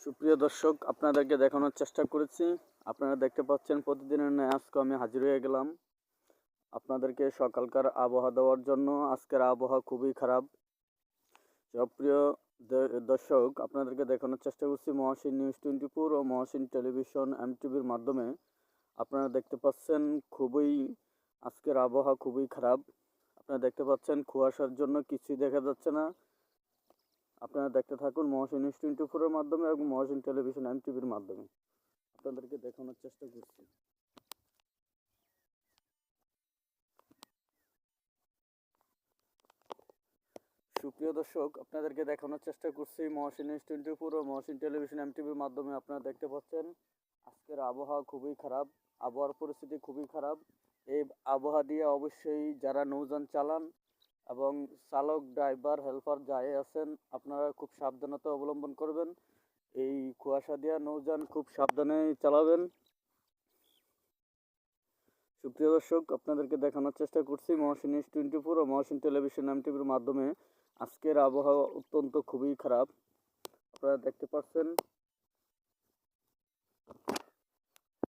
সুপ্রিয় দর্শক, আপনাদেরকে দেখানোর চেষ্টা করেছি। আপনারা দেখতে পাচ্ছেন প্রতিদিনের ন্যায় আজকে আমি হাজির হয়ে গেলাম আপনাদেরকে সকালকার আবহাওয়া দেওয়ার জন্য। আজকের আবহাওয়া খুবই খারাপ। সুপ্রিয় দর্শক, আপনাদেরকে দেখানোর চেষ্টা করছি মহাশীন নিউজ 24 ও মহাশীন টেলিভিশন এমটিভির মাধ্যমে। আপনারা দেখতে পাচ্ছেন আজকের আবহাওয়া খুবই খারাপ। আপনারা দেখতে পাচ্ছেন কুয়াশার জন্য কিছুই দেখা যাচ্ছে না। আপনারা দেখতে থাকুন মহাশীন নিউজ 24 এর মাধ্যমে এবং মহাশীন টেলিভিশন এমটিভির মাধ্যমে। আপনাদেরকে দেখানোর চেষ্টা করছি। সুপ্রিয় দর্শক, আপনাদেরকে দেখানোর চেষ্টা করছি মহাশীন নিউজ 24 ও মহাশীন টেলিভিশন এমটিভির মাধ্যমে। আপনারা দেখতে পাচ্ছেন আজকের আবহাওয়া খুবই খারাপ। আবহাওয়ার পরিস্থিতি খুবই খারাপ। এই আবহাওয়া দিয়ে অবশ্যই যারা নৌযান চালান এবং চালক, ড্রাইভার, হেল্পার যাই আছেন, আপনারা খুব সাবধানতা অবলম্বন করবেন। এই কুয়াশা দিয়া নৌযান খুব সাবধানে চালাবেন। সুপ্রিয় দর্শক, আপনাদেরকে দেখানোর চেষ্টা করছি মহাশীন নিউজ 24 ও মহাশীন টেলিভিশন এমটিভির মাধ্যমে। আজকের আবহাওয়া অত্যন্ত খুবই খারাপ। আপনারা দেখতে পাচ্ছেন